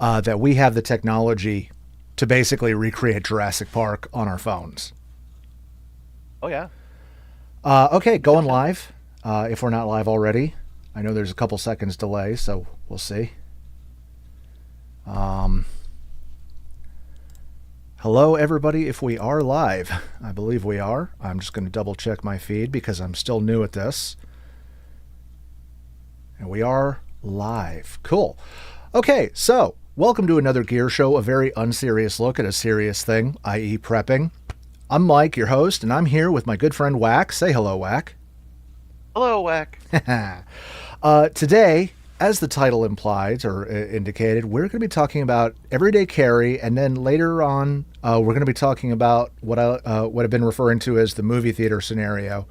that we have the technology to basically recreate Jurassic Park on our phones. Oh yeah. Okay, going live. If we're not live already, I know there's a couple seconds delay, so we'll see. Hello, everybody. If we are live, I believe we are. I'm just going to double check my feed because I'm still new at this. And we are live. Cool. Okay, so welcome to another Gear Show, a very unserious look at a serious thing, i.e. prepping. I'm Mike, your host, and I'm here with my good friend Whack. Say hello, Whack. Hello, Whack. Today, as the title implies or indicated, we're going to be talking about everyday carry, and then later on, we're going to be talking about what I've been referring to as the movie theater scenario,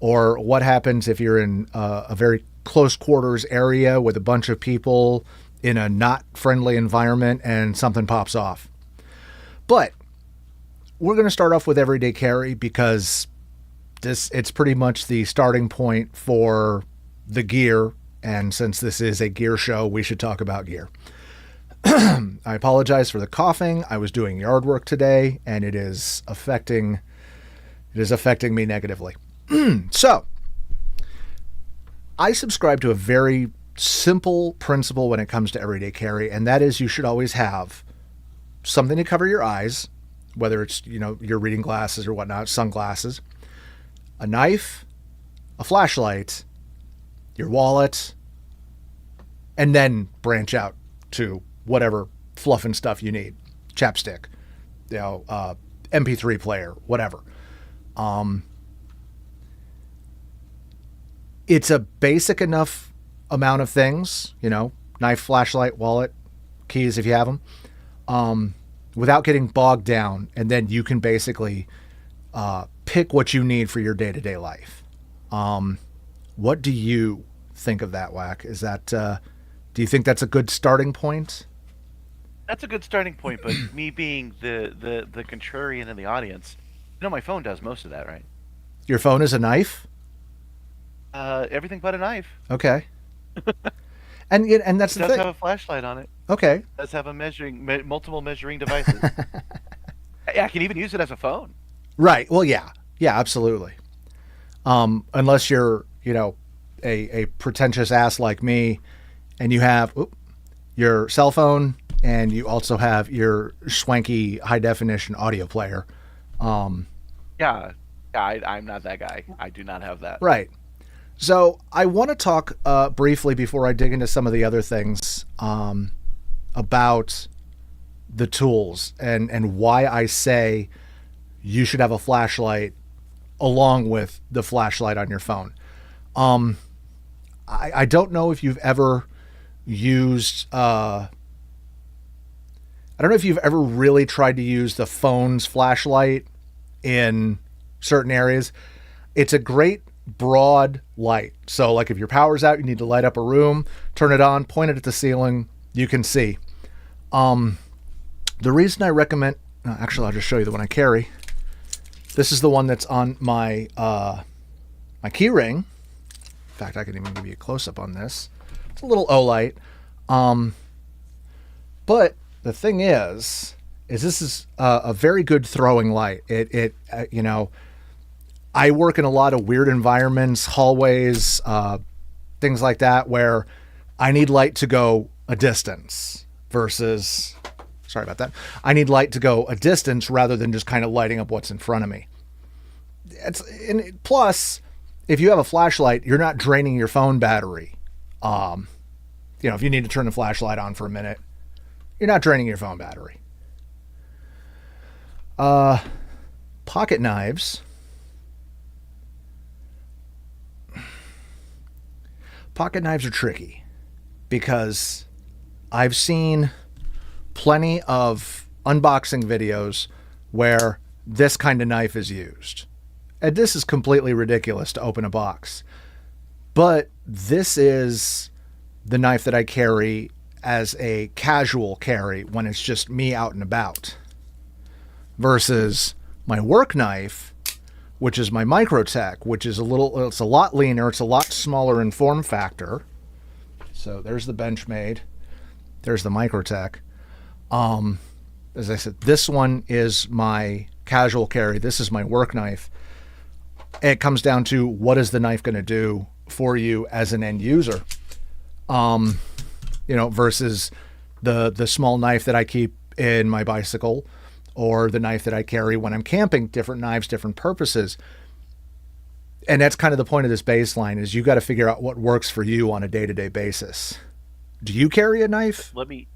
or what happens if you're in a very close quarters area with a bunch of people in a not friendly environment and something pops off. But we're going to start off with everyday carry because it's pretty much the starting point for the gear. And since this is a gear show, we should talk about gear. I apologize for the coughing. I was doing yard work today, and it is affecting me negatively. So, I subscribe to a very simple principle when it comes to everyday carry, and that is you should always have something to cover your eyes, whether it's, your reading glasses or whatnot, sunglasses, a knife, a flashlight, your wallet, and then branch out to whatever fluff and stuff you need. Chapstick, MP3 player, whatever. It's a basic enough amount of things, knife, flashlight, wallet, keys if you have them, without getting bogged down. And then you can basically pick what you need for your day-to-day life. What do you think of that, Whack? Is that, do you think that's a good starting point? That's a good starting point, but me being the contrarian in the audience, my phone does most of that, right? Your phone is a knife? Everything but a knife. Okay. And that's the thing. It does have a flashlight on it. Okay. It does have multiple measuring devices. I can even use it as a phone. Right. Well, yeah. Yeah, absolutely. Unless you're, a pretentious ass like me, and you have your cell phone, and you also have your swanky high definition audio player. Yeah, I'm not that guy. I do not have that. Right. So I want to talk briefly before I dig into some of the other things about the tools and why I say you should have a flashlight along with the flashlight on your phone. I don't know if you've ever used, I don't know if you've ever really tried to use the phone's flashlight in certain areas. It's a great broad light. So like if your power's out, you need to light up a room, turn it on, point it at the ceiling, you can see. The reason I recommend, actually I'll just show you the one I carry. This is the one that's on my my key ring. In fact, I can even give you a close-up on this. It's a little O-light. But the thing is this is a very good throwing light. It I work in a lot of weird environments, hallways, things like that, where I need light to go a distance versus, sorry about that. I need light to go a distance rather than just kind of lighting up what's in front of me. Plus, if you have a flashlight, you're not draining your phone battery. If you need to turn the flashlight on for a minute, you're not draining your phone battery. Pocket knives. Pocket knives are tricky because I've seen plenty of unboxing videos where this kind of knife is used. And this is completely ridiculous to open a box. But this is the knife that I carry as a casual carry when it's just me out and about. Versus my work knife, which is my Microtech, which is it's a lot leaner, it's a lot smaller in form factor. So there's the Benchmade, there's the Microtech. As I said, this one is my casual carry. This is my work knife. And it comes down to what is the knife going to do for you as an end user, versus the small knife that I keep in my bicycle or the knife that I carry when I'm camping. Different knives, different purposes. And that's kind of the point of this baseline is you got to figure out what works for you on a day-to-day basis. Do you carry a knife? Let me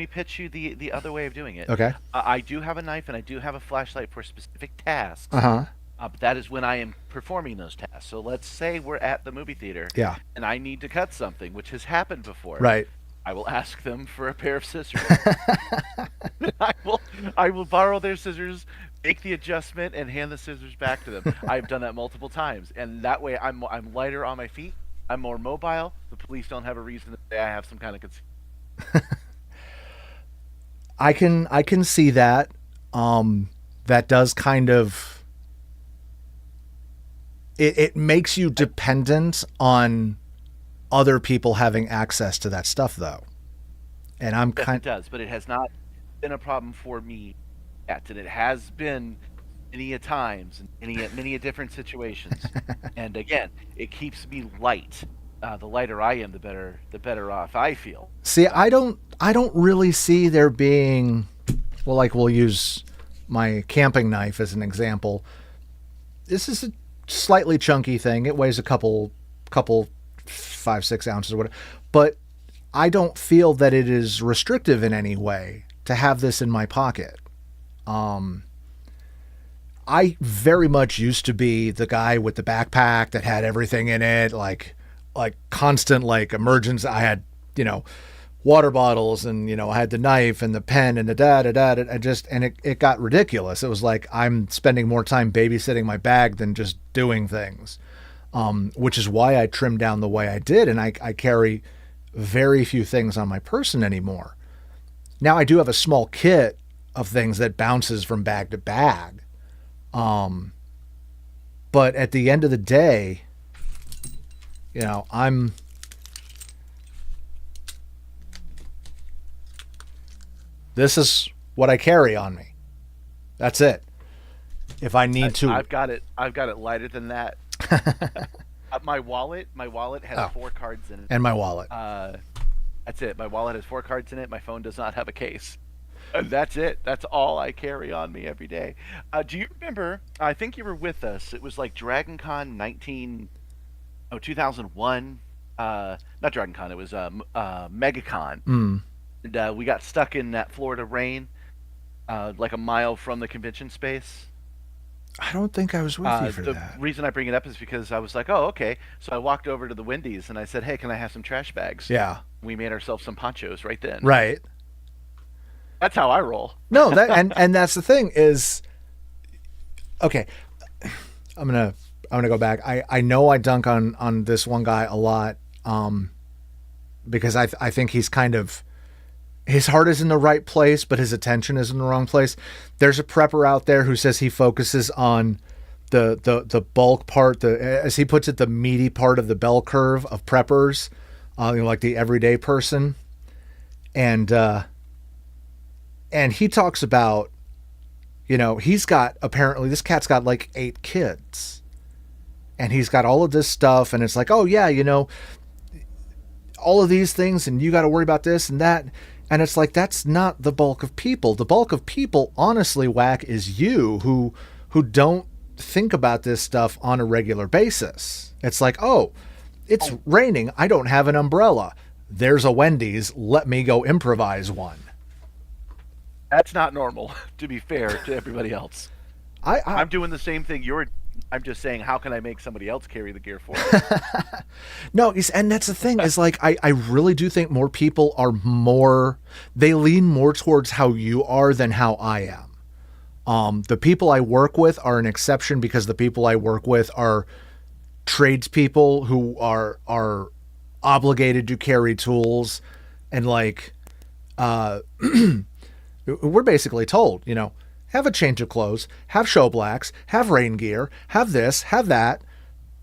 pitch you the other way of doing it. Okay. I do have a knife and I do have a flashlight for specific tasks. Uh-huh. But that is when I am performing those tasks. So let's say we're at the movie theater. Yeah. And I need to cut something, which has happened before. Right. I will ask them for a pair of scissors. I will borrow their scissors, make the adjustment, and hand the scissors back to them. I've done that multiple times, and that way I'm lighter on my feet. I'm more mobile. The police don't have a reason to say I have some kind of I can see that. That does kind of it makes you dependent on other people having access to that stuff, though. And I'm Yes, it does, but it has not been a problem for me yet, and it has been many a times, many a different situations. And again, it keeps me light. The lighter I am, the better off I feel. See, I don't really see there being, well, like we'll use my camping knife as an example. This is a slightly chunky thing. It weighs a couple 5-6 ounces or whatever, but I don't feel that it is restrictive in any way to have this in my pocket. I very much used to be the guy with the backpack that had everything in it, like constant emergency. I had, water bottles and, I had the knife and the pen and the and it got ridiculous. It was like I'm spending more time babysitting my bag than just doing things, which is why I trimmed down the way I did. And I carry very few things on my person anymore. Now I do have a small kit of things that bounces from bag to bag. But at the end of the day, this is what I carry on me. That's it. If I need to, I've got it lighter than that. My wallet has 4 cards in it. And my wallet. That's it. My wallet has 4 cards in it. My phone does not have a case. That's it. That's all I carry on me every day. Do you remember? I think you were with us. It was like Dragon Con 2001. Not Dragon Con. It was MegaCon. Mm. And we got stuck in that Florida rain, like a mile from the convention space. I don't think I was with you for that. The reason I bring it up is because I was like, oh, okay. So I walked over to the Wendy's and I said, hey, can I have some trash bags? Yeah. We made ourselves some ponchos right then. Right. That's how I roll. No, and that's the thing is, okay, I'm gonna go back. I know I dunk on this one guy a lot, because I think he's kind of, his heart is in the right place, but his attention is in the wrong place. There's a prepper out there who says he focuses on the bulk part, as he puts it, the meaty part of the bell curve of preppers, like the everyday person, and he talks about, he's got, apparently this cat's got like 8 kids, and he's got all of this stuff, and it's like, oh yeah, all of these things, and you got to worry about this and that. And it's like, that's not the bulk of people. The bulk of people, honestly, Whack, is you who don't think about this stuff on a regular basis. It's like, oh, it's raining. I don't have an umbrella. There's a Wendy's. Let me go improvise one. That's not normal, to be fair to everybody else. I'm doing the same thing I'm just saying, how can I make somebody else carry the gear for me? No, and that's the thing is, like, I really do think more people are they lean more towards how you are than how I am. The people I work with are an exception because the people I work with are tradespeople who are obligated to carry tools, and we're basically told, have a change of clothes, have show blacks, have rain gear, have this, have that,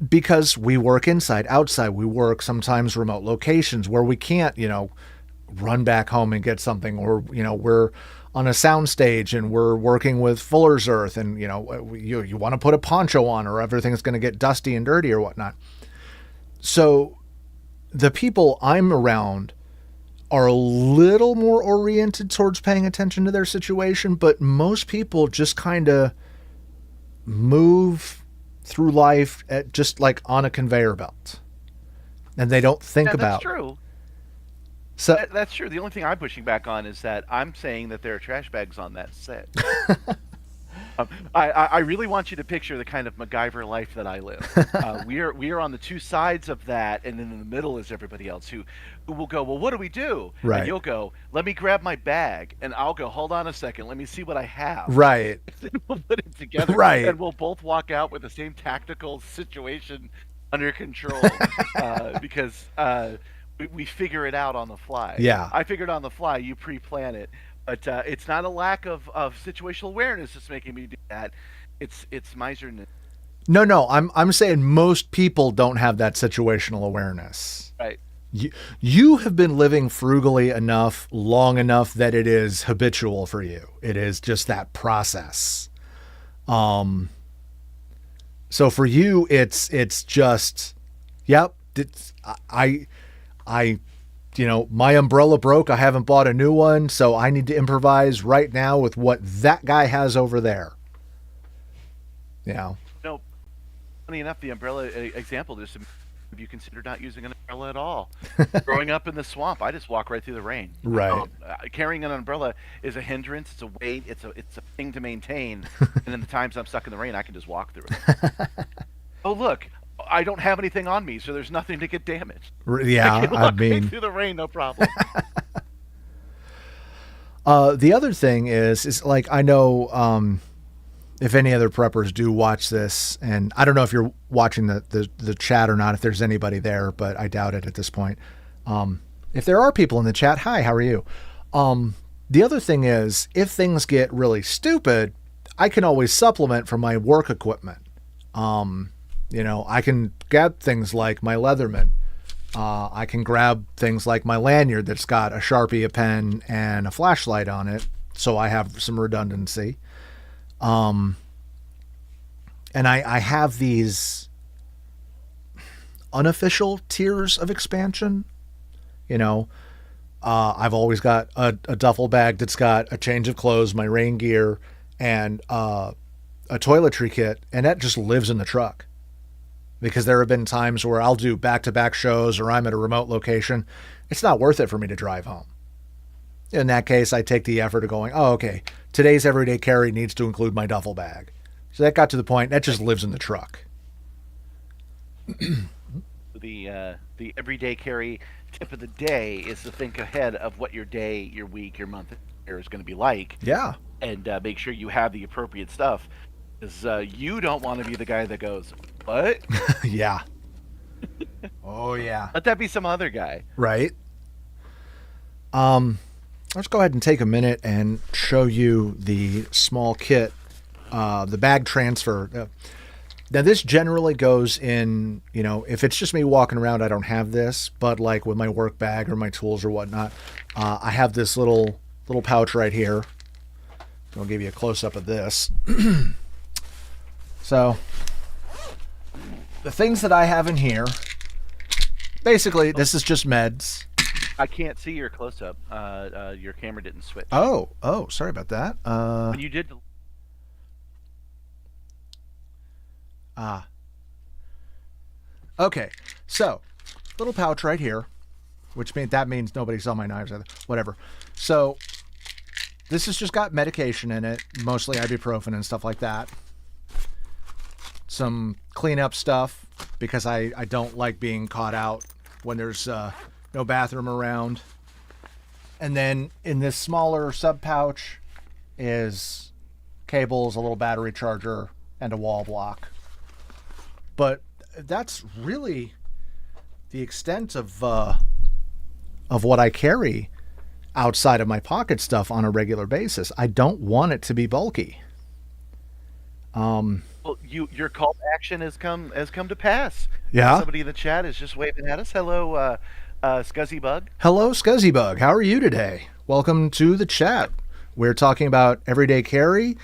because we work inside, outside. We work sometimes remote locations where we can't, run back home and get something, or we're on a sound stage and we're working with Fuller's Earth, and you want to put a poncho on, or everything's going to get dusty and dirty or whatnot. So the people I'm around are a little more oriented towards paying attention to their situation, but most people just kind of move through life at just like on a conveyor belt, and they don't think Yeah, that's about. true. So That's true. The only thing I'm pushing back on is that I'm saying that there are trash bags on that set. I really want you to picture the kind of MacGyver life that I live. We are on the two sides of that, and then in the middle is everybody else who will go, well, what do we do? right, And you'll go, let me grab my bag, and I'll go, hold on a second, let me see what I have. right, Then we'll put it together, right. and we'll both walk out with the same tactical situation under control, because we figure it out on the fly. Yeah. I figured on the fly, you pre-plan it. But it's not a lack of situational awareness that's making me do that. It's miserness. No. I'm saying most people don't have that situational awareness. Right. You have been living frugally enough, long enough that it is habitual for you. It is just that process. So for you, it's just, yep. I my umbrella broke. I haven't bought a new one, so I need to improvise right now with what that guy has over there. Yeah. No, funny enough, the umbrella example, there's some. Have you considered not using an umbrella at all? Growing up in the swamp, I just walk right through the rain. Right. Carrying an umbrella is a hindrance. It's a weight. It's a thing to maintain. And in the times I'm stuck in the rain, I can just walk through it. Oh, look, I don't have anything on me, so there's nothing to get damaged. Yeah, I can walk right mean, through the rain, no problem. the other thing is like, I know, if any other preppers do watch this, and I don't know if you're watching the chat or not, if there's anybody there, but I doubt it at this point. If there are people in the chat, hi, how are you? The other thing is, if things get really stupid, I can always supplement from my work equipment. I can grab things like my Leatherman. I can grab things like my lanyard that's got a Sharpie, a pen, and a flashlight on it, so I have some redundancy. And I have these unofficial tiers of expansion. I've always got a duffel bag that's got a change of clothes, my rain gear, and a toiletry kit, and that just lives in the truck. Because there have been times where I'll do back-to-back shows, or I'm at a remote location. It's not worth it for me to drive home. In that case, I take the effort of going, oh, okay, today's everyday carry needs to include my duffel bag. So that got to the point, that just lives in the truck. The everyday carry tip of the day is to think ahead of what your day, your week, your month, year is going to be like. Yeah. And make sure you have the appropriate stuff. Because you don't want to be the guy that goes, what? Yeah. Oh, yeah. Let that be some other guy. Right. Let's go ahead and take a minute and show you the small kit, the bag transfer. Now, this generally goes in, if it's just me walking around, I don't have this, but like with my work bag or my tools or whatnot, I have this little pouch right here. I'll give you a close-up of this. So, the things that I have in here, basically, this is just meds. I can't see your close-up. Your camera didn't switch. Oh, sorry about that. When you did. Okay, so little pouch right here, which means nobody saw my knives. Whatever. So this has just got medication in it, mostly ibuprofen and stuff like that. Some cleanup stuff because I don't like being caught out when there's no bathroom around. And then in this smaller sub pouch is cables, a little battery charger, and a wall block. But that's really the extent of what I carry outside of my pocket stuff on a regular basis. I don't want it to be bulky. Well, your call to action has come to pass. Yeah. Somebody in the chat is just waving at us. Hello, Scuzzy Bug. Hello, Scuzzybug. How are you today? Welcome to the chat. We're talking about everyday carry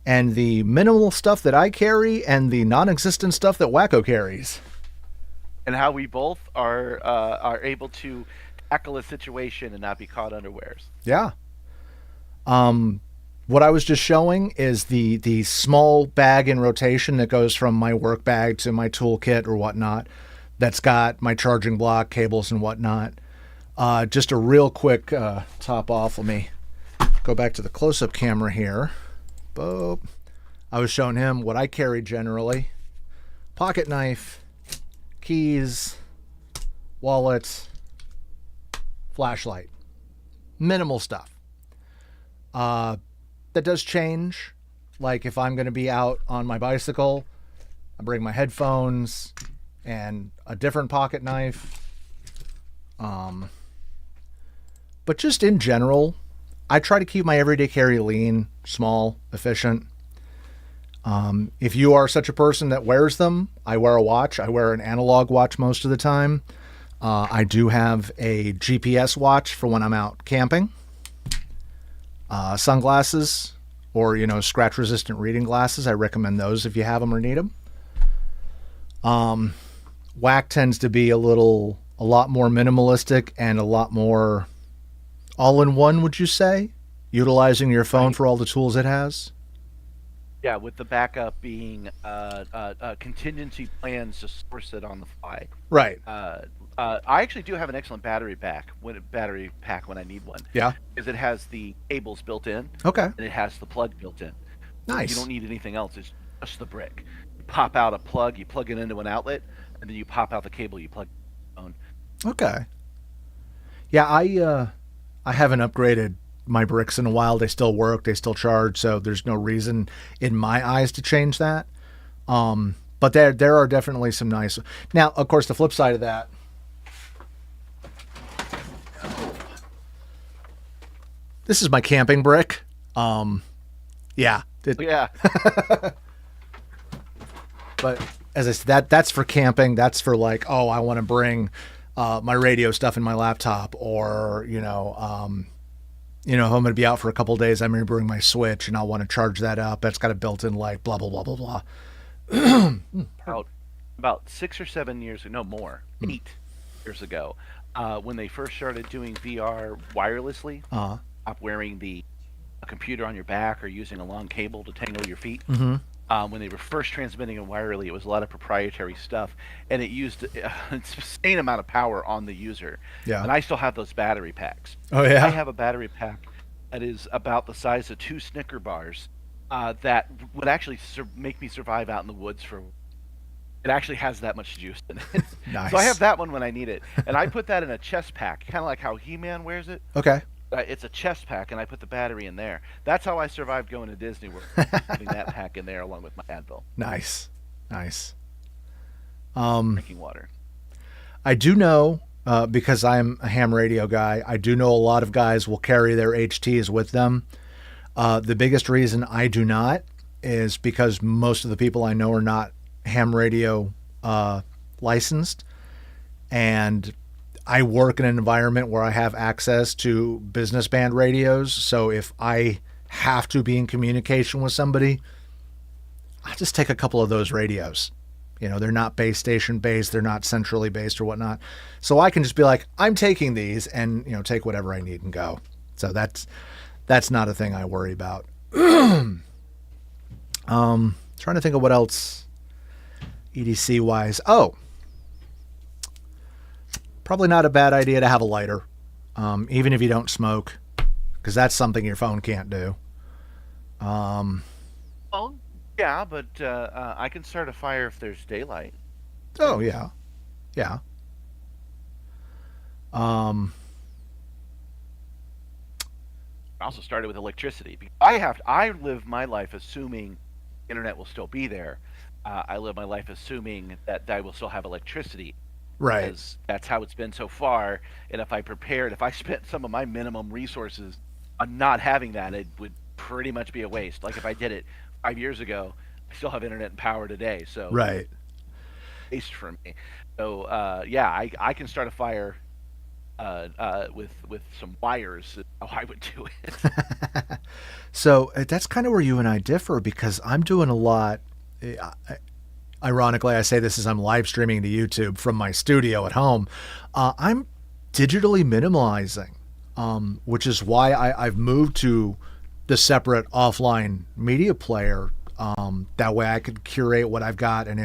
and the minimal stuff that I carry and the non-existent stuff that Wacko carries. And how we both are able to tackle a situation and not be caught unawares. Yeah. What I was just showing is the small bag in rotation that goes from my work bag to my toolkit or whatnot. That's got my charging block, cables, and whatnot. Just a real quick top off. Let me go back to the close-up camera here. Boop. I was showing him what I carry generally. Pocket knife, keys, wallet, flashlight. Minimal stuff. That does change. Like if I'm going to be out on my bicycle, I bring my headphones and a different pocket knife. But just in general, I try to keep my everyday carry lean, small, efficient. If you are such a person that wears them, I wear a watch. I wear an analog watch most of the time. I do have a GPS watch for when I'm out camping. Sunglasses or, scratch resistant reading glasses. I recommend those if you have them or need them. Whack tends to be a lot more minimalistic and a lot more all in one, would you say? Utilizing your phone for all the tools it has? Yeah, with the backup being contingency plans to source it on the fly. Right. I actually do have an excellent battery pack when I need one. Yeah. Because it has the cables built in. Okay. And it has the plug built in. Nice. You don't need anything else. It's just the brick. You pop out a plug, you plug it into an outlet, and then you pop out the cable, you plug your phone. Okay. Yeah, I haven't upgraded my bricks in a while. They still work, they still charge, so there's no reason in my eyes to change that. But there are definitely some nice. Now, of course, the flip side of that. This is my camping brick. Yeah. Yeah. But as I said, that's for camping. That's for like, I want to bring my radio stuff in my laptop, or if I'm going to be out for a couple of days, I'm going to bring my Switch and I'll want to charge that up. That's got a built-in light, blah, blah, blah, blah, blah. About 6 or 7 years, no more, 8 years ago, when they first started doing VR wirelessly, stop wearing the computer on your back or using a long cable to tangle your feet. Mm-hmm. When they were first transmitting it wirely, it was a lot of proprietary stuff, and it used an insane amount of power on the user. Yeah. And I still have those battery packs. Oh, yeah? I have a battery pack that is about the size of 2 Snicker bars that would actually make me survive out in the woods for. It actually has that much juice in it. Nice. So I have that one when I need it. And I put that in a chest pack, kind of like how He-Man wears it. Okay. It's a chest pack, and I put the battery in there. That's how I survived going to Disney World, putting that pack in there along with my Advil. Nice. Drinking water. I do know, because I'm a ham radio guy, I do know a lot of guys will carry their HTs with them. The biggest reason I do not is because most of the people I know are not ham radio licensed, and I work in an environment where I have access to business band radios. So if I have to be in communication with somebody, I'll just take a couple of those radios. They're not base station based. They're not centrally based or whatnot. So I can just be like, I'm taking these and, take whatever I need and go. So that's not a thing I worry about. Trying to think of what else EDC wise. Oh, probably not a bad idea to have a lighter, even if you don't smoke, because that's something your phone can't do. Well, yeah, but I can start a fire if there's daylight. Oh, yeah. I also started with electricity. I live my life assuming internet will still be there. I live my life assuming that I will still have electricity. Right. Because that's how it's been so far. And if I spent some of my minimum resources on not having that, it would pretty much be a waste. Like if I did it 5 years ago, I still have internet and power today. So right. Waste for me. So yeah, I can start a fire with some wires. Is how I would do it. So that's kind of where you and I differ because I'm doing a lot. Ironically, I say this as I'm live streaming to YouTube from my studio at home. I'm digitally minimalizing, which is why I've moved to the separate offline media player. That way I could curate what I've got, and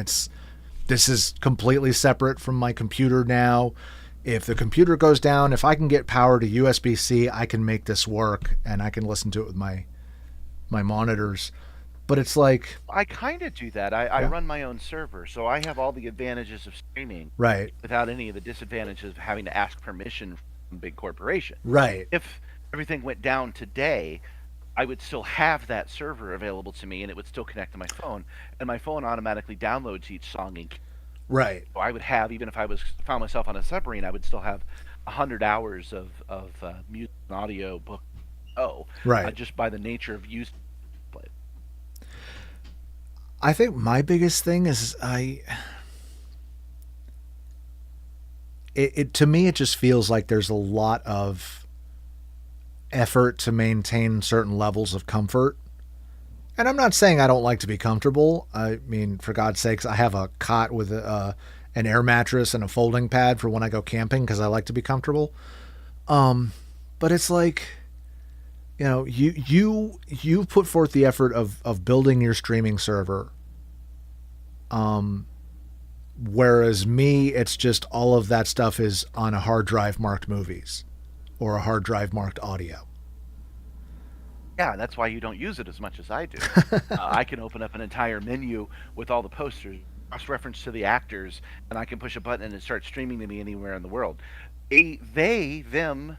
this is completely separate from my computer now. If the computer goes down, if I can get power to USB-C, I can make this work, and I can listen to it with my monitors. But it's like, I kind of do that. I yeah, run my own server, so I have all the advantages of streaming right, without any of the disadvantages of having to ask permission from a big corporation. right, If everything went down today, I would still have that server available to me, and it would still connect to my phone, and my phone automatically downloads each song. And right, so I would have, even if I found myself on a submarine, I would still have 100 hours of music and audio book. right. Just by the nature of using it. I think my biggest thing is it to me it just feels like there's a lot of effort to maintain certain levels of comfort. And I'm not saying I don't like to be comfortable. I mean, for God's sakes, I have a cot with an air mattress and a folding pad for when I go camping because I like to be comfortable. But it's like, you put forth the effort of building your streaming server. Whereas me, it's just all of that stuff is on a hard drive marked movies or a hard drive marked audio. Yeah, that's why you don't use it as much as I do. I can open up an entire menu with all the posters, cross reference to the actors, and I can push a button and it starts streaming to me anywhere in the world. Them,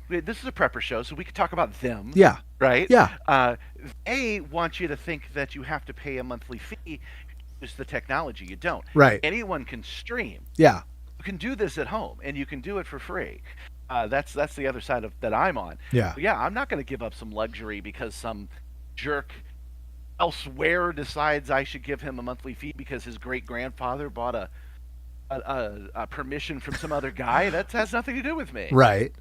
this is a prepper show, so we could talk about them, Yeah. right? Yeah. They want you to think that you have to pay a monthly fee. It's the technology. You don't. Right. Anyone can stream. Yeah. You can do this at home, and you can do it for free. That's the other side of that I'm on. Yeah. But yeah, I'm not going to give up some luxury because some jerk elsewhere decides I should give him a monthly fee because his great grandfather bought a permission from some other guy. That has nothing to do with me. Right.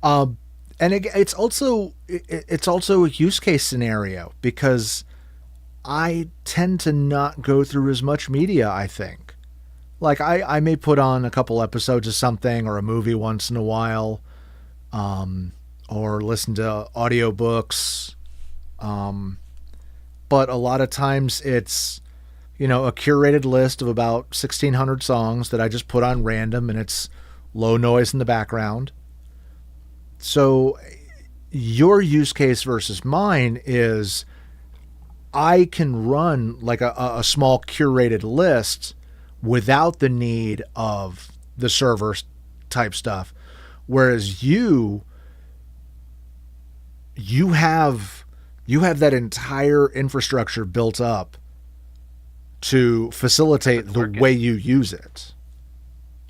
And it's also a use case scenario because I tend to not go through as much media, I think. Like I may put on a couple episodes of something or a movie once in a while, or listen to audiobooks. But a lot of times it's, a curated list of about 1,600 songs that I just put on random and it's low noise in the background. So your use case versus mine is I can run like a small curated list without the need of the server type stuff. Whereas you have that entire infrastructure built up to facilitate the way you use it.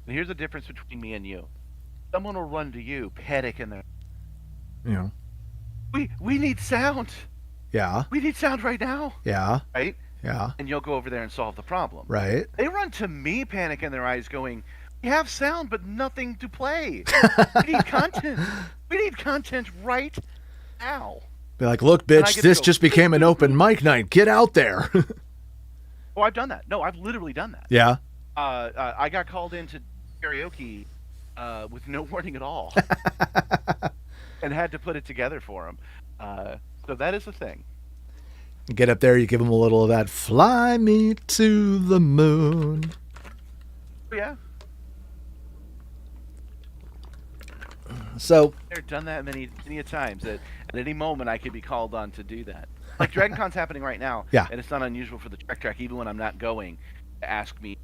And here's the difference between me and you. Someone will run to you, panic in there. We need sound. Yeah. We need sound right now. Yeah. Right? Yeah. And you'll go over there and solve the problem. Right. They run to me, panic in their eyes, going, we have sound, but nothing to play. We need content. We need content right now. Be like, look, bitch, this just became an open mic night. Get out there. Oh, I've done that. No, I've literally done that. Yeah. I got called into karaoke with no warning at all. And had to put it together for them. So that is the thing. Get up there, you give them a little of that, fly me to the moon. Yeah. So I've done that many a times. At any moment, I could be called on to do that. Like DragonCon's happening right now. Yeah. And it's not unusual for the Trek Track, even when I'm not going, to ask me,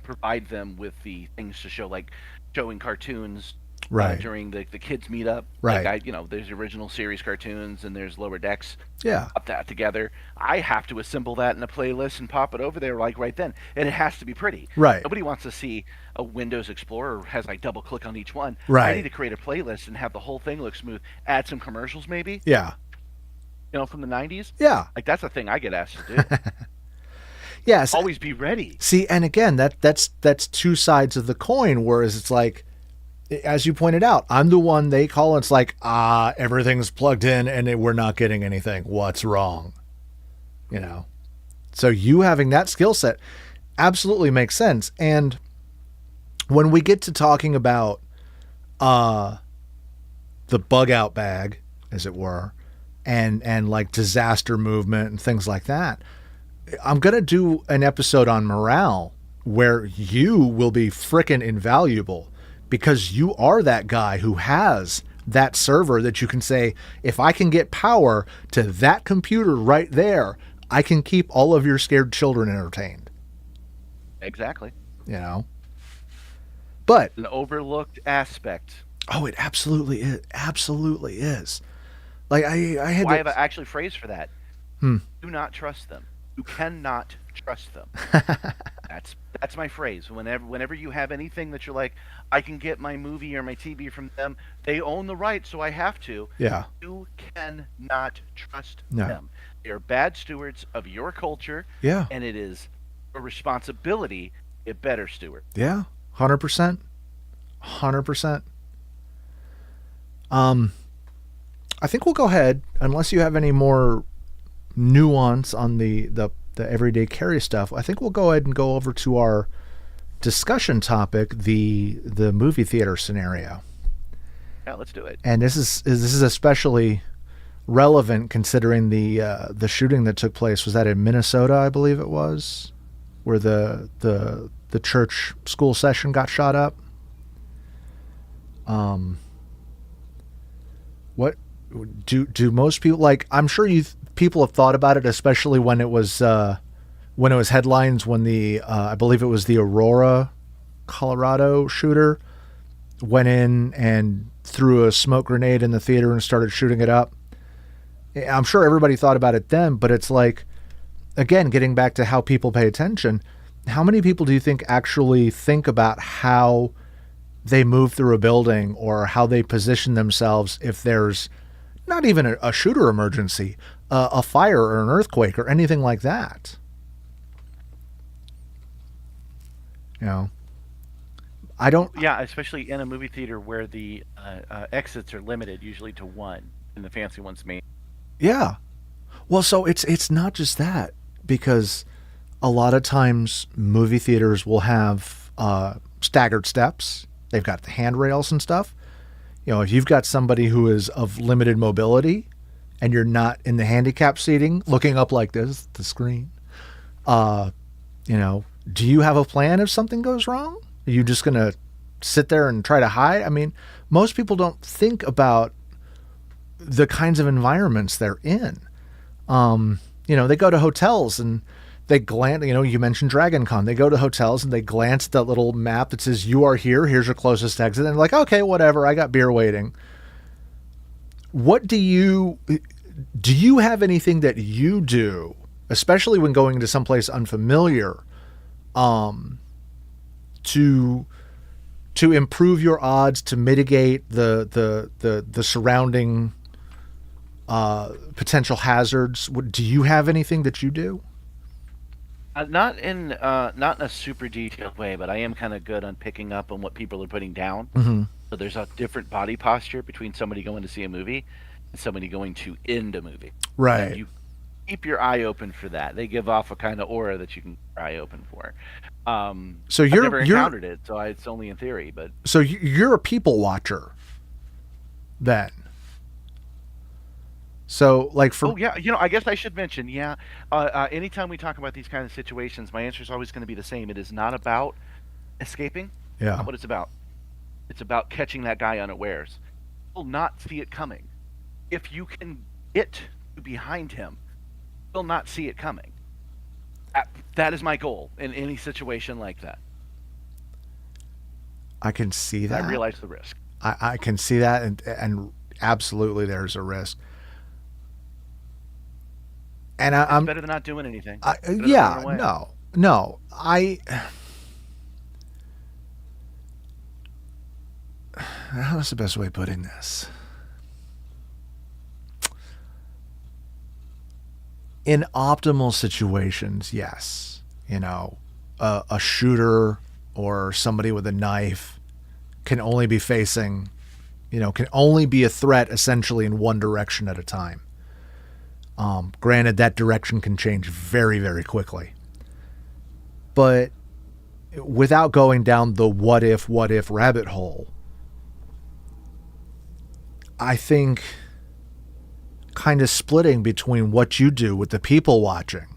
provide them with the things to show, like showing cartoons. Right. During the kids meetup. Right. Like there's original series cartoons and there's Lower Decks. Yeah. Put that together. I have to assemble that in a playlist and pop it over there like right then. And it has to be pretty. Right. Nobody wants to see a Windows Explorer has like double click on each one. Right. I need to create a playlist and have the whole thing look smooth. Add some commercials maybe. Yeah. From the 90s. Yeah. Like that's a thing I get asked to do. Yes. Always be ready. See, and again, that's two sides of the coin, whereas it's like as you pointed out, I'm the one they call. It's like, everything's plugged in and we're not getting anything. What's wrong? You know? So you having that skill set absolutely makes sense. And when we get to talking about the bug out bag, as it were, and like disaster movement and things like that, I'm going to do an episode on morale where you will be frickin' invaluable because you are that guy who has that server that you can say, if I can get power to that computer right there, I can keep all of your scared children entertained. Exactly. You know? But An overlooked aspect. oh, it absolutely is. Absolutely is. Like I had I to, have an actually phrase for that. Hmm. Do not trust them. You cannot trust them. That's my phrase. Whenever you have anything that you're like, I can get my movie or my TV from them, they own the right, so I have to. Yeah. You cannot trust No. them. They are bad stewards of your culture. Yeah. And it is a responsibility to be a better steward. Yeah. 100%. 100%. I think we'll go ahead, unless you have any more nuance on the everyday carry stuff. I think we'll go ahead and go over to our discussion topic, the movie theater scenario. Yeah, let's do it. And this is especially relevant considering the shooting that took place. Was that in Minnesota, I believe it was, where the church school session got shot up? What do most people like? I'm sure people have thought about it, especially when it was headlines when the I believe it was the Aurora, Colorado shooter went in and threw a smoke grenade in the theater and started shooting it up. I'm sure everybody thought about it then, but it's like, again, getting back to how people pay attention, how many people do you think actually think about how they move through a building or how they position themselves if there's not even a shooter emergency, a fire or an earthquake or anything like that? You know, I don't. Yeah, especially in a movie theater where the exits are limited, usually to one, and the fancy ones may. Yeah. Well, so it's not just that, because a lot of times movie theaters will have staggered steps. They've got the handrails and stuff. You know, if you've got somebody who is of limited mobility and you're not in the handicap seating looking up like this, the screen, you know, do you have a plan if something goes wrong? Are you just going to sit there and try to hide? I mean, most people don't think about the kinds of environments they're in. You know, they go to hotels and they glance, you know, you mentioned Dragon Con. They go to hotels and they glance at that little map that says, you are here, here's your closest exit. And they're like, okay, whatever, I got beer waiting. What do you have anything that you do, especially when going to someplace unfamiliar, to improve your odds, to mitigate the surrounding potential hazards? Do you have anything that you do? Not in a super detailed way, but I am kind of good on picking up on what people are putting down. Mm-hmm. So there's a different body posture between somebody going to see a movie and somebody going to end a movie. Right. And you keep your eye open for that. They give off a kind of aura that you can keep your eye open for. So I've never encountered it, so it's only in theory. But so you're a people watcher, then. So, like for oh yeah, you know, I guess I should mention, yeah. Anytime we talk about these kind of situations, my answer is always going to be the same. It is not about escaping. Yeah. Not what it's about. It's about catching that guy unawares. You'll not see it coming. If you can get behind him, you'll not see it coming. That is my goal in any situation like that. I can see that. I realize the risk. I can see that, and absolutely, there's a risk. And I'm better than not doing anything. Yeah, no. How's the best way of putting this? In optimal situations, yes. You know, a shooter or somebody with a knife can only be facing, can only be a threat essentially in one direction at a time. Granted, that direction can change very, very quickly. But without going down the what if rabbit hole, I think kind of splitting between what you do with the people watching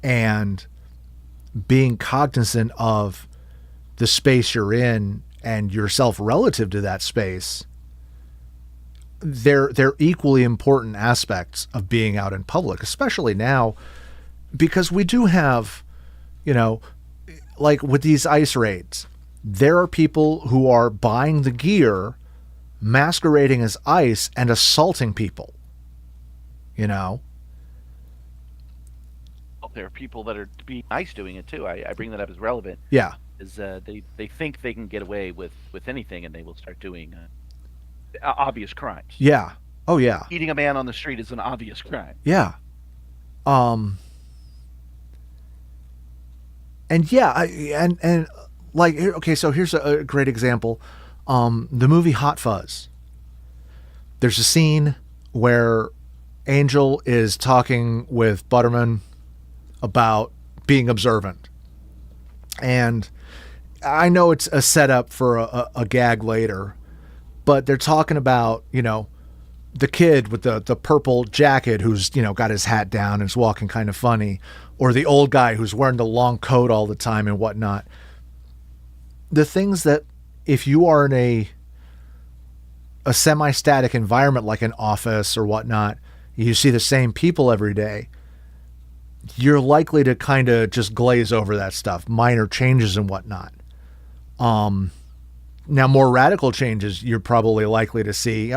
and being cognizant of the space you're in and yourself relative to that space, they're equally important aspects of being out in public, especially now, because we do have, like with these ice raids, there are people who are buying the gear, masquerading as ICE and assaulting people. Well, there are people that are being nice doing it too. I bring that up as relevant. Yeah. Is they think they can get away with anything, and they will start doing obvious crimes. Yeah. Oh yeah. Eating a man on the street is an obvious crime. Yeah. And yeah, and like, okay, so here's a great example. The movie Hot Fuzz. There's a scene where Angel is talking with Butterman about being observant. And I know it's a setup for a gag later, but they're talking about, the kid with the purple jacket who's, got his hat down and is walking kind of funny, or the old guy who's wearing the long coat all the time and whatnot. The things that, if you are in a semi-static environment like an office or whatnot, you see the same people every day, you're likely to kind of just glaze over that stuff, minor changes and whatnot. Now, more radical changes, you're probably likely to see,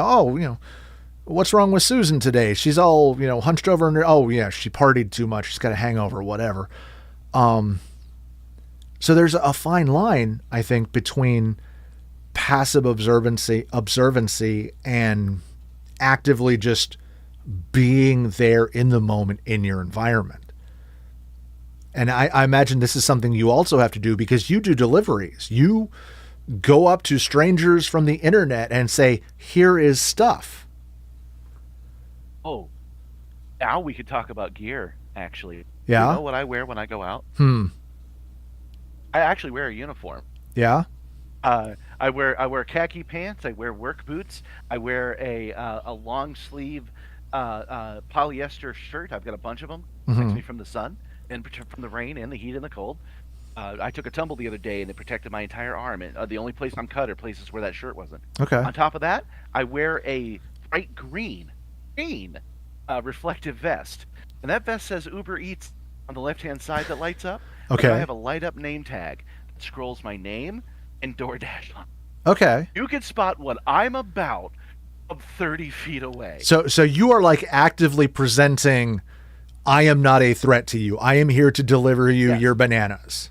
what's wrong with Susan today? She's all, hunched over in her, oh yeah, she partied too much. She's got a hangover, whatever. So there's a fine line, I think, between passive observancy and actively just being there in the moment in your environment. And I imagine this is something you also have to do because you do deliveries. You go up to strangers from the internet and say, here is stuff. Oh, now we could talk about gear, actually. Yeah. You know what I wear when I go out? I actually wear a uniform. Yeah. I wear khaki pants. I wear work boots. I wear a long sleeve polyester shirt. I've got a bunch of them. Protects me from the sun and from the rain and the heat and the cold. I took a tumble the other day and it protected my entire arm. And the only place I'm cut are places where that shirt wasn't. Okay. On top of that, I wear a bright green reflective vest, and that vest says Uber Eats on the left-hand side that lights up. Okay. And I have a light-up name tag that scrolls my name and DoorDash on. Okay. You can spot what I'm about from 30 feet away. So you are like actively presenting, I am not a threat to you. I am here to deliver you your bananas.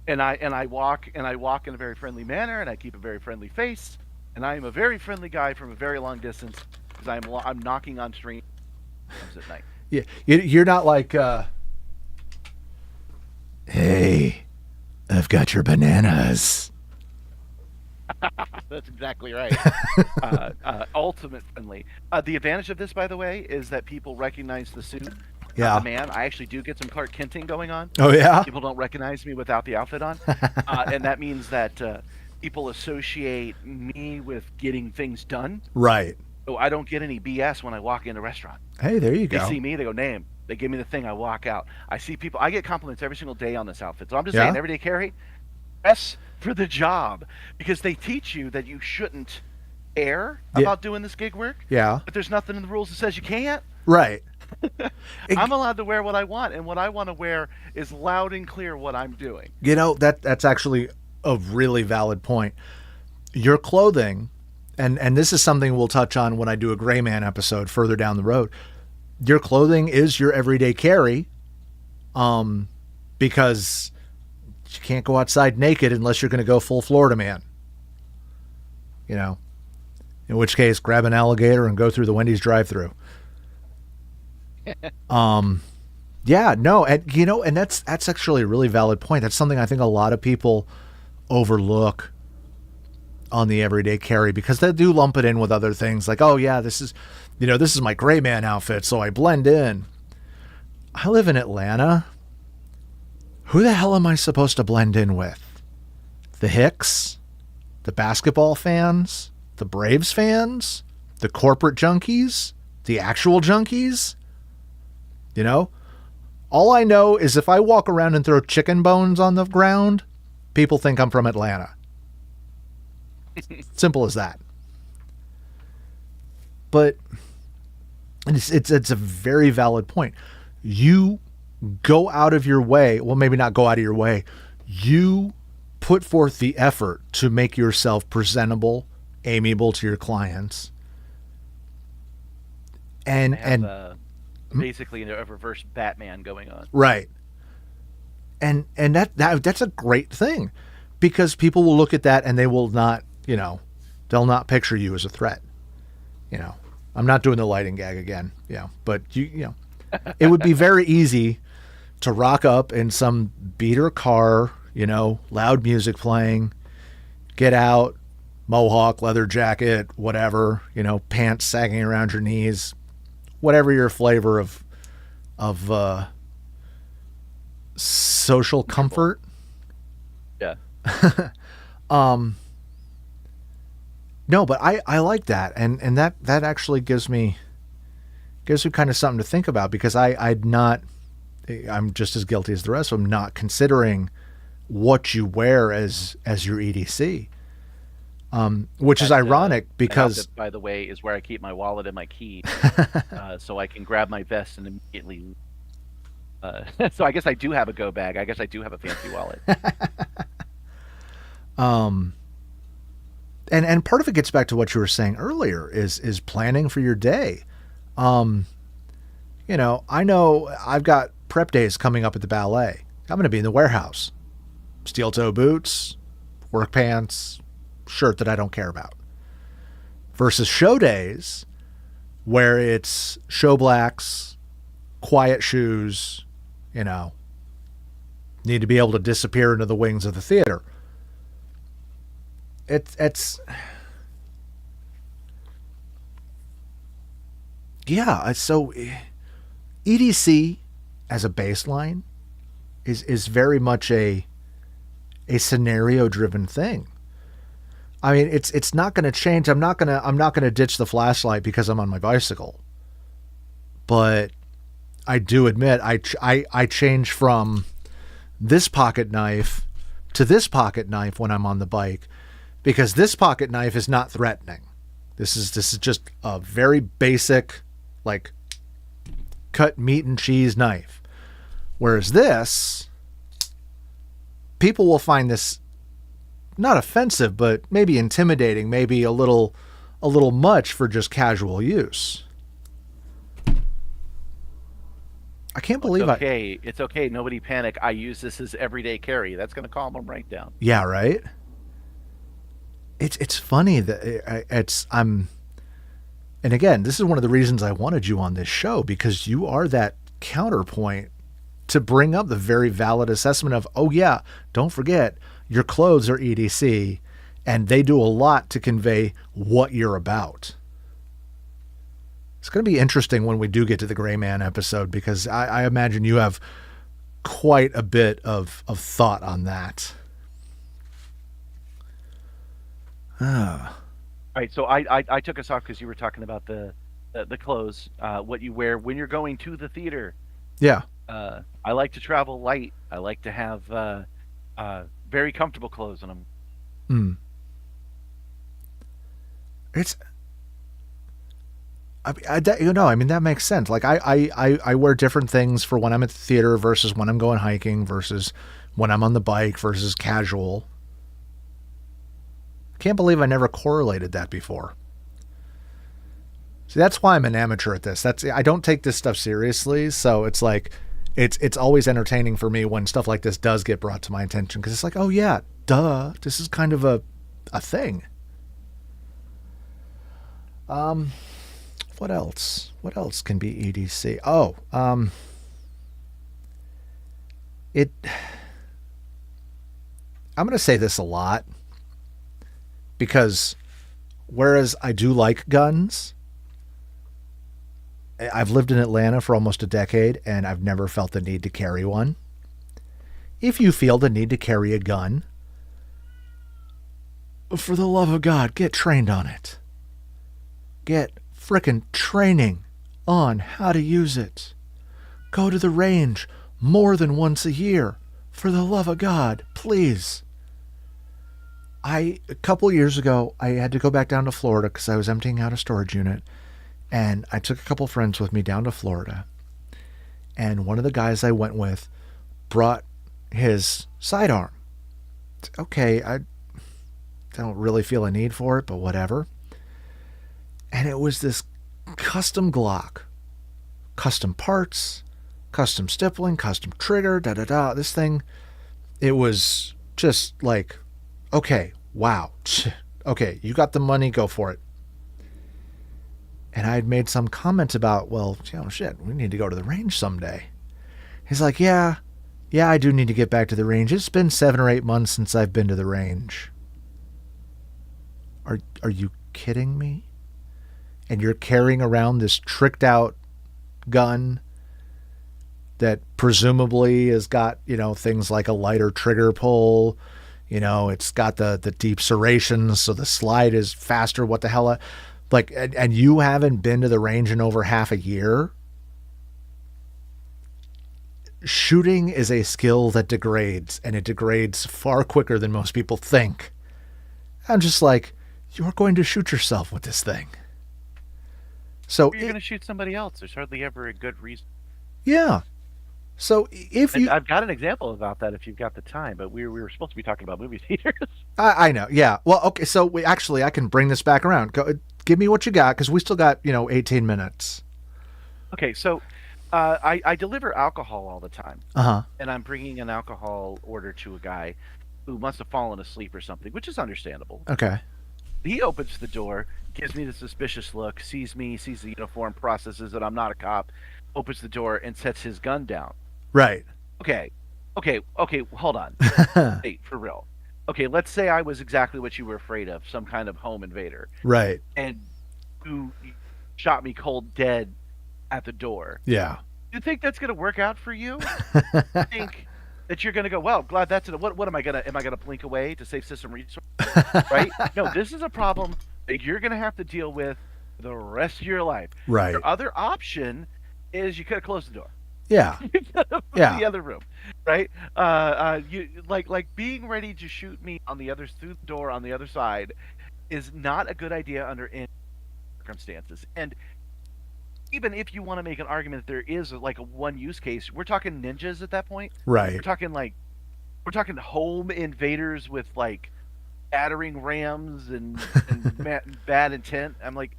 And I walk in a very friendly manner, and I keep a very friendly face, and I am a very friendly guy from a very long distance because I'm knocking on strangers at night. Yeah, you're not like, hey, I've got your bananas. That's exactly right. Ultimate friendly. The advantage of this, by the way, is that people recognize the suit. Yeah. Man, I actually do get some Clark Kenting going on. Oh, yeah? People don't recognize me without the outfit on. And that means that people associate me with getting things done. Right. So I don't get any BS when I walk in a restaurant. Hey, there you They go. see me, they go, name. They give me the thing, I walk out. I see people, I get compliments every single day on this outfit. So I'm just saying, everyday carry, dress for the job. Because they teach you that you shouldn't care about doing this gig work. Yeah. But there's nothing in the rules that says you can't. Right. I'm allowed to wear what I want, and what I want to wear is loud and clear what I'm doing. That's actually a really valid point. Your clothing, and this is something we'll touch on when I do a Gray Man episode further down the road. Your clothing is your everyday carry, because you can't go outside naked unless you're going to go full Florida man. In which case, grab an alligator and go through the Wendy's drive-thru. Yeah, no, and that's actually a really valid point. That's something I think a lot of people overlook on the everyday carry because they do lump it in with other things like, oh yeah, this is my gray man outfit, so I blend in. I live in Atlanta. Who the hell am I supposed to blend in with? The Hicks? The basketball fans? The Braves fans? The corporate junkies? The actual junkies? All I know is if I walk around and throw chicken bones on the ground, people think I'm from Atlanta. Simple as that. But it's a very valid point. You go out of your way. Well, maybe not go out of your way. You put forth the effort to make yourself presentable, amiable to your clients. And basically a reverse Batman going on. Right. And that's a great thing because people will look at that and they will not, they'll not picture you as a threat. I'm not doing the lighting gag again. But it would be very easy to rock up in some beater car, loud music playing, get out, mohawk, leather jacket, whatever, pants sagging around your knees, whatever your flavor of social comfort. Yeah. No, but I like that. And that actually gives me kind of something to think about because I'm just as guilty as the rest of them, not considering what you wear as your EDC. Which is ironic because outfit, by the way, is where I keep my wallet and my key, so I can grab my vest and immediately. So I guess I do have a go bag. I guess I do have a fancy wallet. And part of it gets back to what you were saying earlier is planning for your day. I know I've got prep days coming up at the ballet. I'm going to be in the warehouse, steel toe boots, work pants, shirt that I don't care about, versus show days where it's show blacks, quiet shoes, need to be able to disappear into the wings of the theater. It's yeah, so EDC as a baseline is very much a scenario driven thing. I mean, it's not going to change. I'm not going to ditch the flashlight because I'm on my bicycle. But I do admit I change from this pocket knife to this pocket knife when I'm on the bike because this pocket knife is not threatening. This is just a very basic, like, cut meat and cheese knife. Whereas this, people will find this not offensive, but maybe intimidating, maybe a little much for just casual use. I can't believe It's okay. Nobody panic. I use this as everyday carry. That's going to calm them right down. Yeah, right. It's funny that and again, this is one of the reasons I wanted you on this show because you are that counterpoint to bring up the very valid assessment of, oh yeah, don't forget your clothes are EDC and they do a lot to convey what you're about. It's going to be interesting when we do get to the Gray Man episode because I imagine you have quite a bit of thought on that. All right, so I took us off because you were talking about the clothes, what you wear when you're going to the theater. Yeah. I like to travel light. I like to have very comfortable clothes on them. That makes sense. Like I wear different things for when I'm at the theater versus when I'm going hiking versus when I'm on the bike versus casual. Can't believe I never correlated that before. See, that's why I'm an amateur at this. I don't take this stuff seriously, so it's like it's always entertaining for me when stuff like this does get brought to my attention because it's like, oh yeah, duh, this is kind of a thing. What else? What else can be EDC? Oh, I'm going to say this a lot. because whereas I do like guns, I've lived in Atlanta for almost a decade and I've never felt the need to carry one. If you feel the need to carry a gun, for the love of God, get trained on it. Get frickin' training on how to use it. Go to the range more than once a year. For the love of God, please. A couple years ago, I had to go back down to Florida because I was emptying out a storage unit. And I took a couple friends with me down to Florida. And one of the guys I went with brought his sidearm. Okay, I don't really feel a need for it, but whatever. And it was this custom Glock. Custom parts, custom stippling, custom trigger, da-da-da. This thing, it was just like, okay, wow. Okay, you got the money, go for it. And I had made some comment about, well, shit, we need to go to the range someday. He's like, yeah, I do need to get back to the range. It's been 7 or 8 months since I've been to the range. Are you kidding me? And you're carrying around this tricked out gun that presumably has got, things like a lighter trigger pull. It's got the deep serrations, so the slide is faster. What the hell? Like, and you haven't been to the range in over half a year? Shooting is a skill that degrades, and it degrades far quicker than most people think. I'm just like, you're going to shoot yourself with this thing. So you're going to shoot somebody else. There's hardly ever a good reason. Yeah. So if you... I've got an example about that if you've got the time, but we were supposed to be talking about movie theaters. I know. Yeah. Well, okay. So I can bring this back around. Give me what you got, because we still got, 18 minutes. Okay. So I deliver alcohol all the time. Uh-huh. And I'm bringing an alcohol order to a guy who must have fallen asleep or something, which is understandable. Okay. He opens the door, gives me the suspicious look, sees me, sees the uniform, processes that I'm not a cop, opens the door, and sets his gun down. Right. Okay, hold on. Hey, for real. Okay, let's say I was exactly what you were afraid of, some kind of home invader. Right. And who shot me cold dead at the door. Yeah. You think that's going to work out for you? You think that you're going to go, well, glad that's it. What am I going to blink away to save system resources? Right? No, this is a problem that you're going to have to deal with the rest of your life. Right. Your other option is you could have closed the door. Yeah. Yeah. The other room, right? You like being ready to shoot me through the door on the other side is not a good idea under any circumstances. And even if you want to make an argument that there is like a one use case, we're talking ninjas at that point. Right. We're talking home invaders with like battering rams and bad intent. I'm like,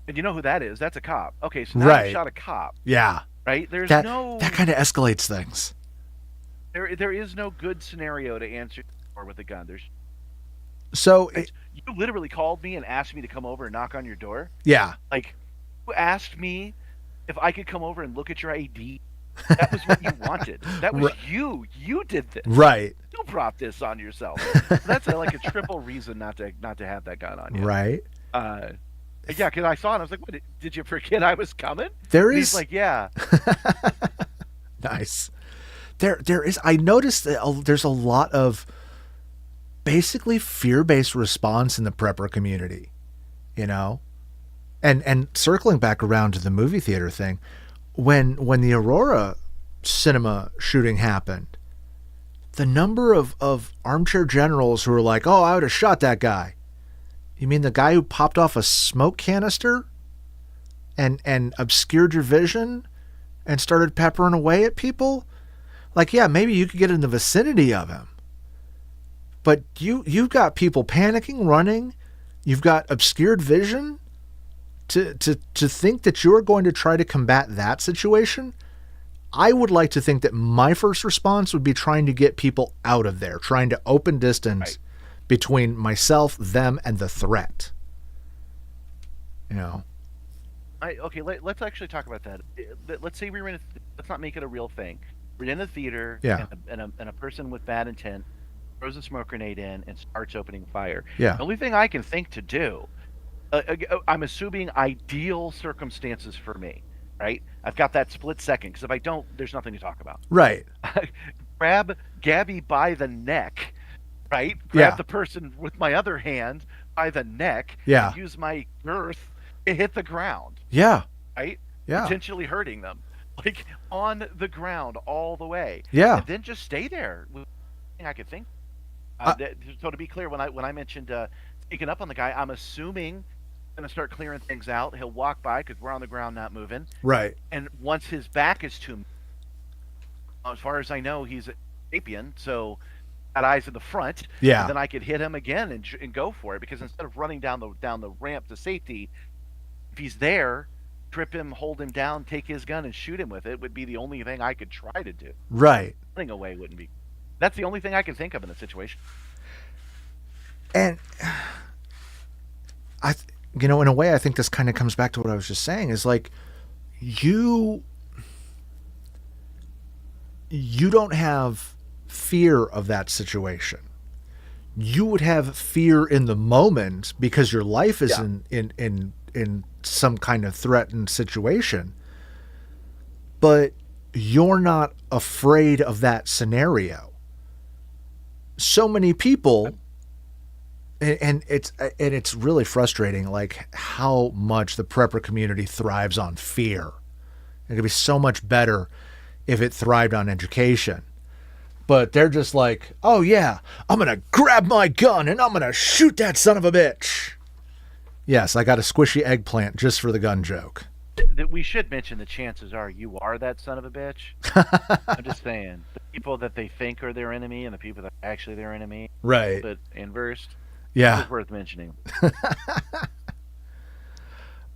and you know who that is? That's a cop. Okay, so now you shot a cop. Yeah. Right? That kind of escalates things. There is no good scenario to answer with a gun. So you literally called me and asked me to come over and knock on your door. Yeah. Like, you asked me if I could come over and look at your ID. That was what you wanted. That was you. You did this. Right. You brought this on yourself. So that's like a triple reason not to have that gun on you. Right. Yeah, because I saw it. I was like, "What? Did you forget I was coming?" He's like, "Yeah." Nice. There is. I noticed that there's a lot of basically fear-based response in the prepper community. And circling back around to the movie theater thing, when the Aurora cinema shooting happened, the number of armchair generals who were like, "Oh, I would have shot that guy." You mean the guy who popped off a smoke canister and obscured your vision and started peppering away at people? Like, yeah, maybe you could get in the vicinity of him. But you've got people panicking, running. You've got obscured vision. To think that you're going to try to combat that situation, I would like to think that my first response would be trying to get people out of there, trying to open distance between myself, them, and the threat. Okay, let's actually talk about that. Let's say let's not make it a real thing. We're in a theater, yeah, and a person with bad intent throws a smoke grenade in, and starts opening fire. Yeah. The only thing I can think to do, I'm assuming ideal circumstances for me, right? I've got that split second because if I don't, there's nothing to talk about. Right. Grab Gabby by the neck, right? Yeah. Grab the person with my other hand by the neck, Yeah. and use my girth to hit the ground, Yeah. right? Yeah. Potentially hurting them, like on the ground all the way. Yeah. And then just stay there. I could think. So to be clear, when I mentioned sneaking up on the guy, I'm assuming going to start clearing things out. He'll walk by because we're on the ground, not moving. Right. And once his back is to me, as far as I know, he's a sapien, so got eyes in the front. Yeah. And then I could hit him again and go for it, because instead of running down the ramp to safety, if he's there, trip him, hold him down, take his gun and shoot him with it would be the only thing I could try to do. Right. Running away wouldn't be. That's the only thing I can think of in the situation. And in a way, I think this kind of comes back to what I was just saying, is like, you don't have fear of that situation. You would have fear in the moment because your life is in some kind of threatened situation, but you're not afraid of that scenario. So many people, and it's really frustrating, like how much the prepper community thrives on fear. It could be so much better if it thrived on education. But they're just like, oh yeah, I'm going to grab my gun and I'm going to shoot that son of a bitch. Yes, I got a squishy eggplant just for the gun joke. That we should mention the chances are you are that son of a bitch. I'm just saying. The people that they think are their enemy and the people that are actually their enemy. Right. But inversed. Yeah. It's worth mentioning.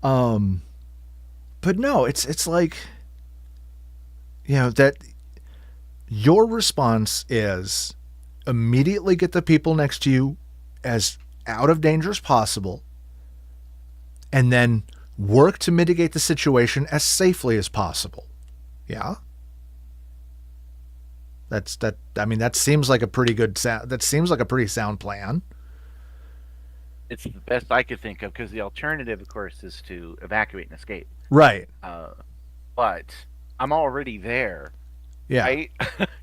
But no, it's like, that your response is immediately get the people next to you as out of danger as possible, and then work to mitigate the situation as safely as possible. Yeah. That seems like a pretty good sound. That seems like a pretty sound plan. It's the best I could think of, because the alternative, of course, is to evacuate and escape. Right. But I'm already there. Yeah. Right?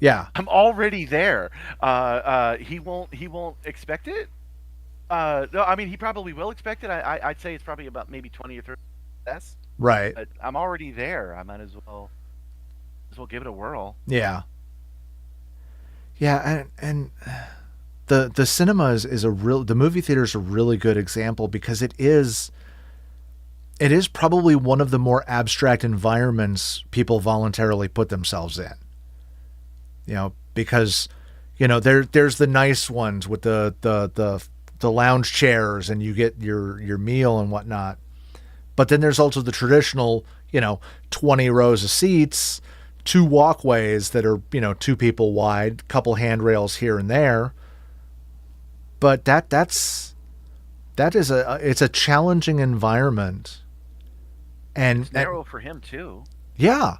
Yeah. I'm already there. He won't expect it. No, I mean, he probably will expect it. I'd say it's probably about maybe 20 or 30 less. Right. But I'm already there. I might as well give it a whirl. Yeah. Yeah, and the cinema is the movie theater is a really good example, because it is probably one of the more abstract environments people voluntarily put themselves in. Because there's the nice ones with the lounge chairs and you get your meal and whatnot. But then there's also the traditional, 20 rows of seats, 2 walkways that are, 2 people wide, couple handrails here and there. But it's a challenging environment. And it's narrow for him too. Yeah.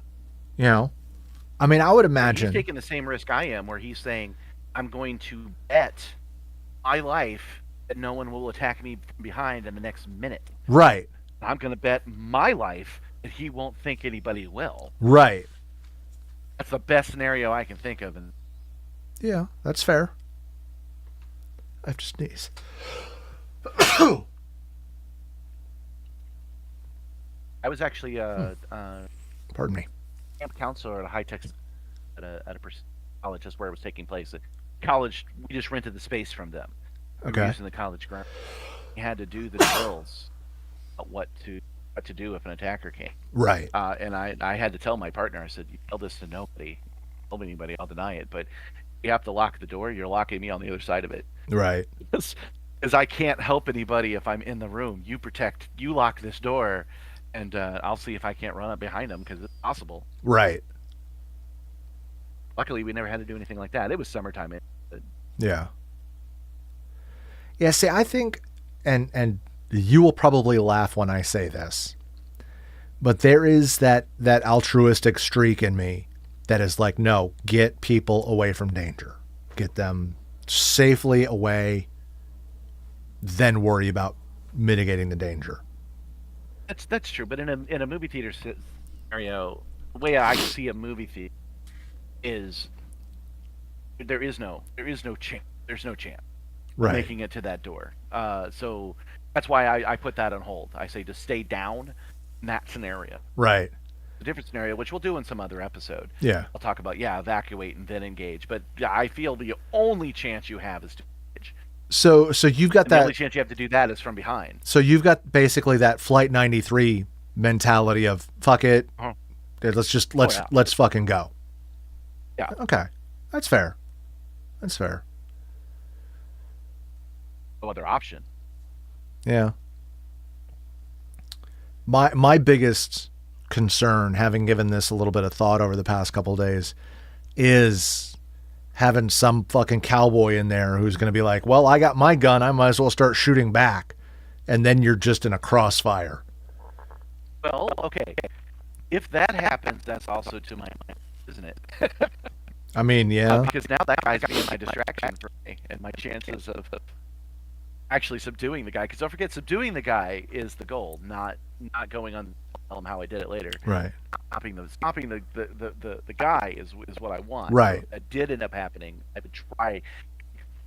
I mean, I would imagine he's taking the same risk I am, where he's saying, I'm going to bet my life that no one will attack me from behind in the next minute. Right. I'm going to bet my life that he won't think anybody will. Right. That's the best scenario I can think of. And yeah, that's fair. I have to sneeze. I was actually pardon me, camp counselor at a high-tech at a college. That's where it was taking place. At college, we just rented the space from them. We were using the college ground. We had to do the drills about what to do if an attacker came. Right. And I had to tell my partner, I said, you tell this to nobody. Tell anybody, I'll deny it. But you have to lock the door. You're locking me on the other side of it. Right. Because I can't help anybody if I'm in the room. You lock this door, and I'll see if I can't run up behind them, because it's possible. Right. Luckily, we never had to do anything like that. It was summertime. Yeah. Yeah, see, I think, and you will probably laugh when I say this, but there is that altruistic streak in me that is like, no, get people away from danger. Get them safely away, then worry about mitigating the danger. That's true. But in a movie theater scenario, the way I see a movie theater is there is no chance. There's no chance of Right. making it to that door. So that's why I put that on hold. I say to stay down in that scenario. Right. A different scenario, which we'll do in some other episode. Yeah. I'll talk about evacuate and then engage. But I feel the only chance you have is to engage. So you've got And the that. only chance you have to do that is from behind. So you've got basically that Flight 93 mentality of fuck it, Uh-huh. let's fucking go. Yeah. Okay, that's fair. That's fair. No other option. Yeah. My biggest concern, having given this a little bit of thought over the past couple of days, is having some fucking cowboy in there who's going to be like, well, I got my gun, I might as well start shooting back. And then you're just in a crossfire. Well, okay. If that happens, that's also to my mind, isn't it? I mean, yeah. Because now that guy's being my distraction for me, and my chances of actually subduing the guy. Because don't forget, subduing the guy is the goal, not going on tell him how I did it later. Right. Stopping the guy is what I want. Right. So that did end up happening. I would try.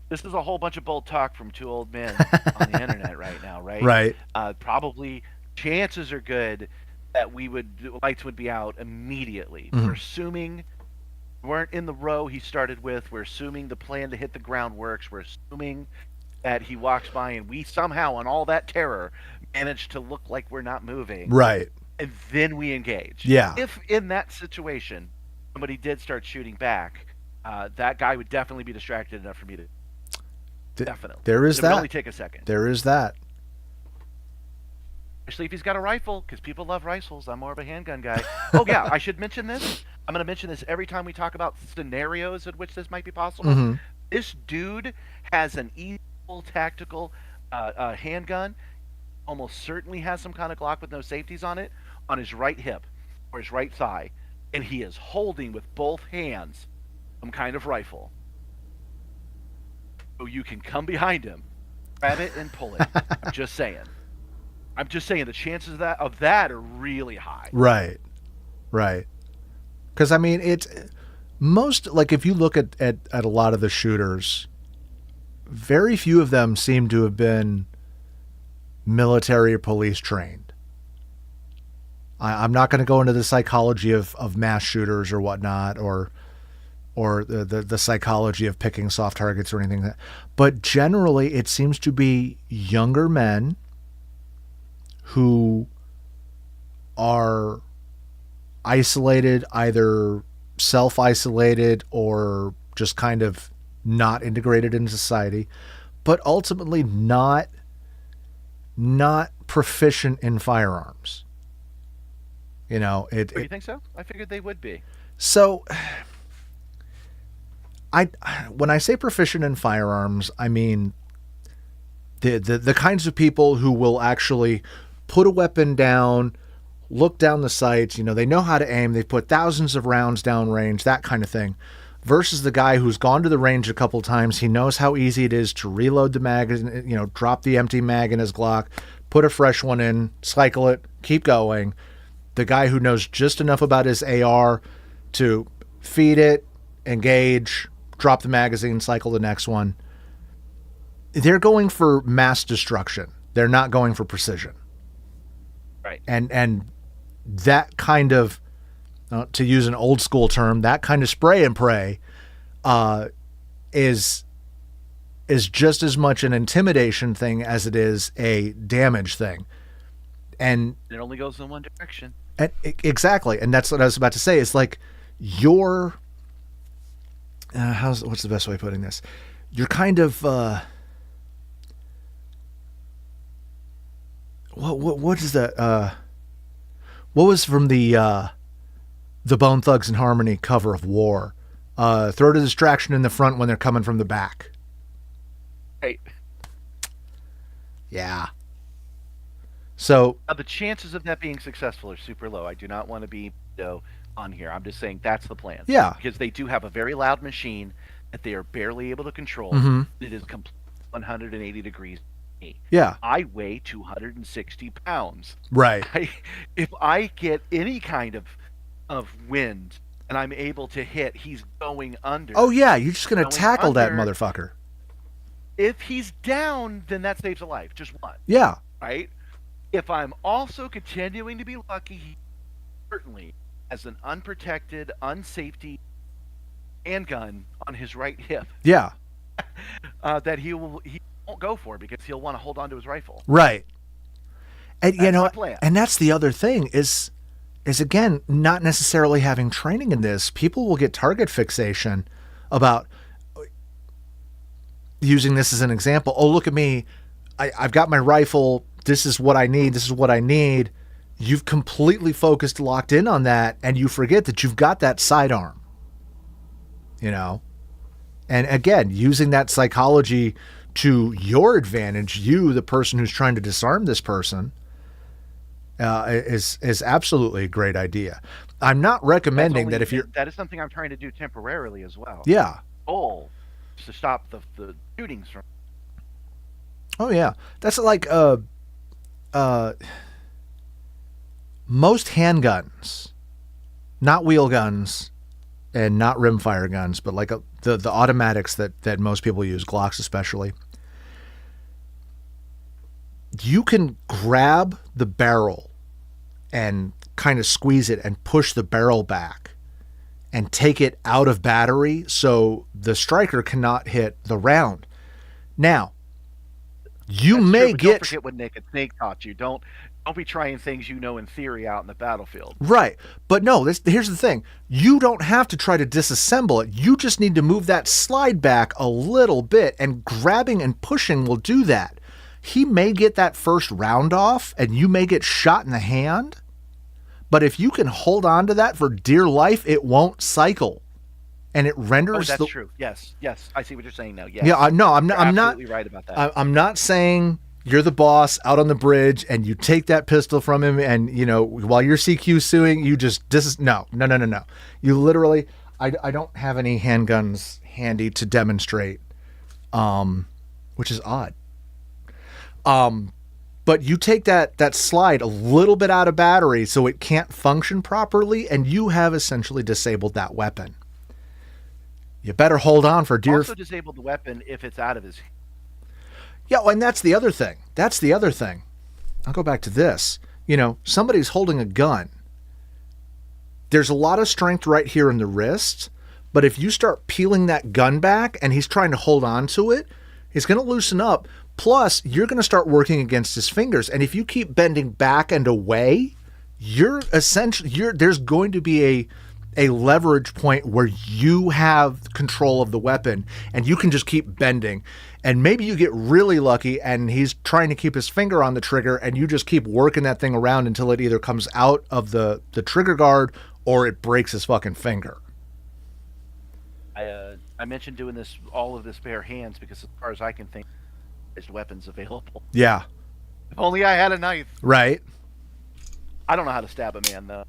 This is a whole bunch of bold talk from two old men on the internet right now, right? Right. Probably chances are good that lights would be out immediately. Mhm. We're assuming we weren't in the row he started with. We're assuming the plan to hit the ground works. We're assuming that he walks by and we somehow, on all that terror, manage to look like we're not moving. Right. And then we engage. Yeah. If in that situation somebody did start shooting back, that guy would definitely be distracted enough for me to. Definitely. There is It would that. only take a second. There is that. Especially if he's got a rifle, because people love rifles. I'm more of a handgun guy. Oh yeah, I should mention this. I'm going to mention this every time we talk about scenarios in which this might be possible. Mhm. This dude has an evil tactical handgun. Almost certainly has some kind of Glock with no safeties on it on his right hip or his right thigh, and he is holding with both hands some kind of rifle. So you can come behind him, grab it, and pull it. I'm just saying. The chances of that are really high. Right. Right. Because, I mean, it's most, like, if you look at a lot of the shooters, very few of them seem to have been military or police trained. I'm not going to go into the psychology of mass shooters or whatnot, or the psychology of picking soft targets or anything like that. But generally, it seems to be younger men who are isolated, either self-isolated or just kind of not integrated into society, but ultimately not proficient in firearms. You know, Do you think so? I figured they would be. So when I say proficient in firearms, I mean the kinds of people who will actually put a weapon down, look down the sights, you know, they know how to aim, they've put thousands of rounds down range, that kind of thing, versus the guy who's gone to the range a couple times, he knows how easy it is to reload the magazine, you know, drop the empty mag in his Glock, put a fresh one in, cycle it, keep going. The guy who knows just enough about his AR to feed it, engage, drop the magazine, cycle the next one. They're going for mass destruction. They're not going for precision. Right. And that kind of, to use an old school term, that kind of spray and pray is just as much an intimidation thing as it is a damage thing. And it only goes in one direction. Exactly. And that's what I was about to say. It's like you're, what's the best way of putting this? You're kind of, what is that? What was from the Bone Thugs and Harmony cover of War? Throw the distraction in the front when they're coming from the back. Right. Yeah. So the chances of that being successful are super low. I do not want to be on here. I'm just saying that's the plan. Yeah. Because they do have a very loud machine. that they are barely able to control. Mm-hmm. It is completely 180 degrees. Yeah. I weigh 260 pounds. Right. If I get any kind of wind and I'm able to hit, he's going under. Oh yeah, you're just gonna Going tackle that under. motherfucker. If he's down, then that saves a life, just one, Yeah. right? If I'm also continuing to be lucky, he certainly has an unprotected, unsafety handgun on his right hip Yeah. that he won't go for because he'll want to hold on to his rifle. Right. And That's my plan. and that's the other thing is again not necessarily having training in this. People will get target fixation about using this as an example. Oh, look at me. I've got my rifle. This is what I need. This is what I need. You've completely focused, locked in on that, and you forget that you've got that sidearm. You know? And again, using that psychology to your advantage, you, the person who's trying to disarm this person, is absolutely a great idea. I'm not recommending that if you're... That is something I'm trying to do temporarily as well. Yeah. Goal is to stop the shootings from... Oh, yeah. That's like... most handguns, not wheel guns and not rimfire guns, but like the automatics that most people use, Glocks especially, you can grab the barrel and kind of squeeze it and push the barrel back and take it out of battery so the striker cannot hit the round. Now, you That's may true, get... Don't forget what Naked Snake taught you. Don't be trying things you know in theory out in the battlefield. Right. But no, here's the thing. You don't have to try to disassemble it. You just need to move that slide back a little bit, and grabbing and pushing will do that. He may get that first round off and you may get shot in the hand, but if you can hold on to that for dear life, it won't cycle. And it renders... Oh, that's true. Yes. I see what you're saying now. Yes. Yeah, no, I'm You're not absolutely right about that. I'm not saying you're the boss out on the bridge and you take that pistol from him and, you know, while you're CQ suing, you just... No. You literally... I don't have any handguns handy to demonstrate, which is odd. But you take that slide a little bit out of battery so it can't function properly, and you have essentially disabled that weapon. You better hold on for dear... Also disable the weapon if it's out of his... Yeah, and that's the other thing. I'll go back to this. You know, somebody's holding a gun. There's a lot of strength right here in the wrist, but if you start peeling that gun back and he's trying to hold on to it, he's going to loosen up. Plus, you're going to start working against his fingers. And if you keep bending back and away, there's going to be a leverage point where you have control of the weapon and you can just keep bending. And maybe you get really lucky and he's trying to keep his finger on the trigger and you just keep working that thing around until it either comes out of the trigger guard or it breaks his fucking finger. I mentioned doing all of this bare hands because as far as I can think, there's weapons available. Yeah. If only I had a knife. Right. I don't know how to stab a man though.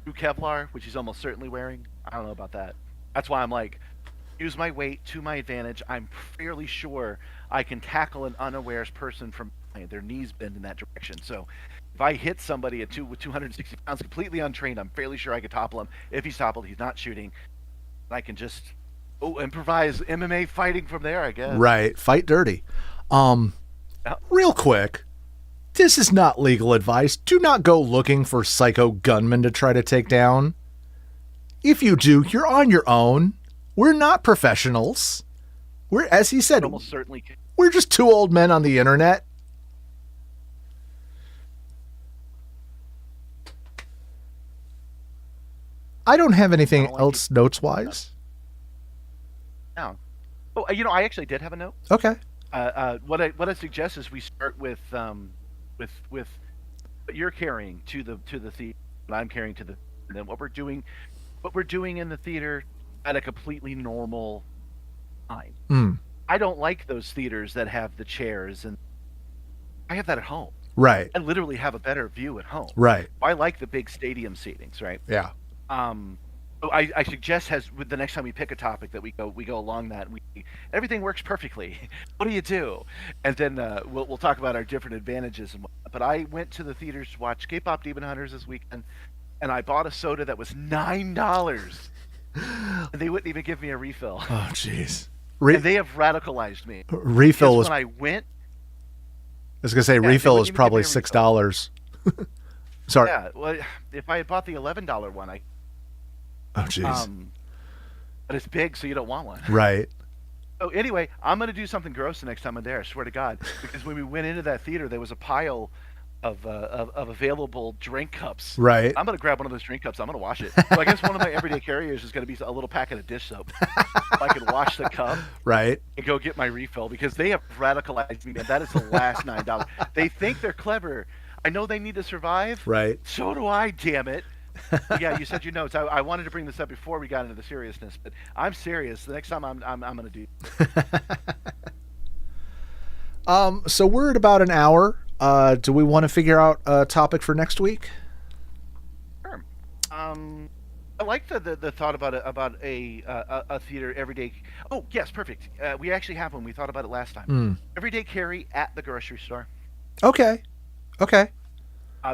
Through Kevlar, which he's almost certainly wearing. I don't know about that. That's why I'm like, use my weight to my advantage. I'm fairly sure I can tackle an unawares person from behind. Their knees bend in that direction. So if I hit somebody with 260 pounds completely untrained, I'm fairly sure I could topple him. If he's toppled, he's not shooting. I can just improvise MMA fighting from there, I guess. Right. Fight dirty. Real quick. This is not legal advice. Do not go looking for psycho gunmen to try to take down. If you do, you're on your own. We're not professionals. We're, as he said, almost certainly we're just two old men on the internet. I don't have anything else notes-wise. No. Oh, I actually did have a note. Okay. What I suggest is we start with what you're carrying to the theater, what I'm carrying to the, and then what we're doing in the theater at a completely normal time. Mm. I don't like those theaters that have the chairs, and I have that at home. Right. I literally have a better view at home. Right. I like the big stadium seatings, right? Yeah. So I suggest with the next time we pick a topic that we go along that and everything works perfectly. What do you do? And then we'll talk about our different advantages and whatnot. But I went to the theaters to watch K-pop Demon Hunters this weekend, and I bought a soda that was $9, and they wouldn't even give me a refill. Oh, jeez. And they have radicalized me. Refill was. When I went. I was gonna say refill is probably $6. Sorry. Yeah. Well, if I had bought the $11 one, Oh, jeez. But it's big, so you don't want one. Right. So anyway, I'm going to do something gross the next time I'm there, I swear to God. Because when we went into that theater, there was a pile of available drink cups. Right. I'm going to grab one of those drink cups. I'm going to wash it. So I guess one of my everyday carriers is going to be a little packet of dish soap. I can wash the cup. Right. And go get my refill, because they have radicalized me, and that is the last $9. They think they're clever. I know they need to survive. Right. So do I, damn it. Yeah, you said your notes. I wanted to bring this up before we got into the seriousness, but I'm serious. The next time I'm going to do. So we're at about an hour. Do we want to figure out a topic for next week? Sure. I like the thought about a theater everyday. Oh yes, perfect. We actually have one. We thought about it last time. Everyday carry at the grocery store. Okay.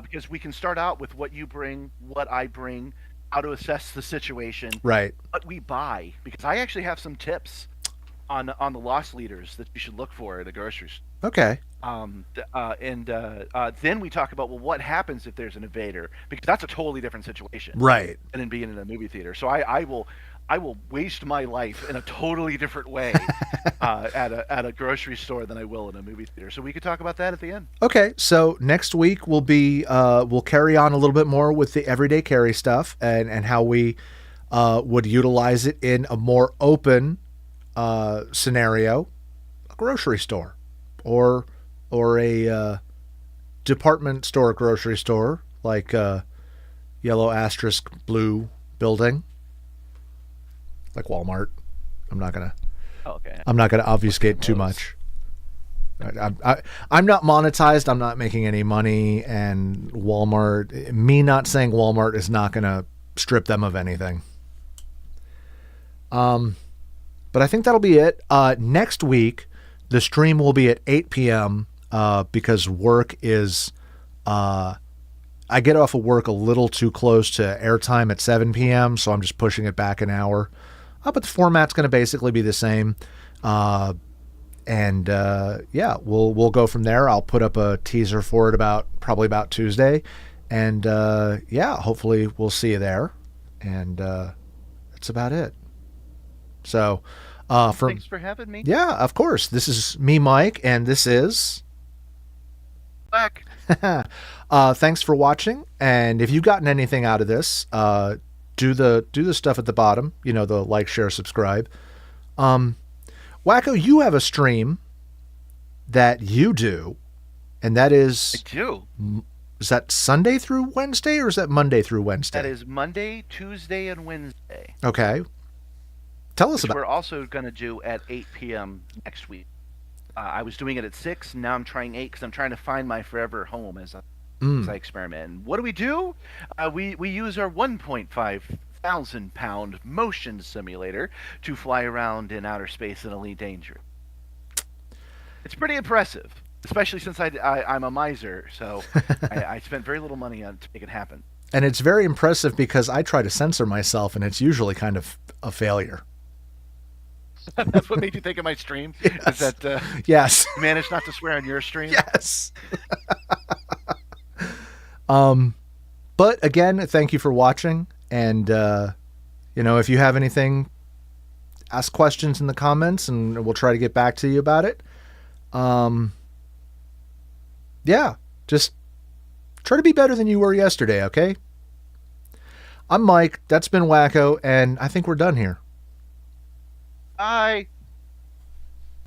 Because we can start out with what you bring, what I bring, how to assess the situation, right? What we buy. Because I actually have some tips on the loss leaders that you should look for at a grocery store. Okay. Then we talk about, well, what happens if there's an invader? Because that's a totally different situation, right? And then being in a movie theater. So I will waste my life in a totally different way at a grocery store than I will in a movie theater. So we could talk about that at the end. Okay, so next week we'll carry on a little bit more with the everyday carry stuff and how we would utilize it in a more open scenario, a grocery store, or a department store grocery store like yellow asterisk blue building. Like Walmart. I'm not gonna obfuscate too much. I'm not monetized. I'm not making any money, and Walmart. Me not saying Walmart is not gonna strip them of anything. But I think that'll be it. Next week, the stream will be at 8 p.m. Because work is. I get off of work a little too close to airtime at 7 p.m., so I'm just pushing it back an hour. But the format's going to basically be the same. Yeah, we'll go from there. I'll put up a teaser for it probably about Tuesday. And yeah, hopefully we'll see you there. And that's about it. So thanks for having me. Yeah, of course. This is me, Mike, and this is Black. Thanks for watching, and if you've gotten anything out of this, do the stuff at the bottom, the like, share, subscribe. Wacko, you have a stream that you do, and that is I do. Is that Sunday through Wednesday, or is that Monday through Wednesday? That is Monday, Tuesday, and Wednesday. Okay. Tell us about. We're also going to do at 8 p.m. next week. I was doing it at 6. Now I'm trying 8 because I'm trying to find my forever home as I experiment. And what do? We use our 1.5 thousand pound motion simulator to fly around in outer space in Elite Danger. It's pretty impressive, especially since I'm a miser, so I spent very little money on to make it happen. And it's very impressive because I try to censor myself, and it's usually kind of a failure. That's what made you think of my stream? Yes. Is that yes. you managed not to swear on your stream? Yes. But again, thank you for watching. And, if you have anything, ask questions in the comments and we'll try to get back to you about it. Yeah, just try to be better than you were yesterday, okay? I'm Mike, that's been Wacko, and I think we're done here. Bye.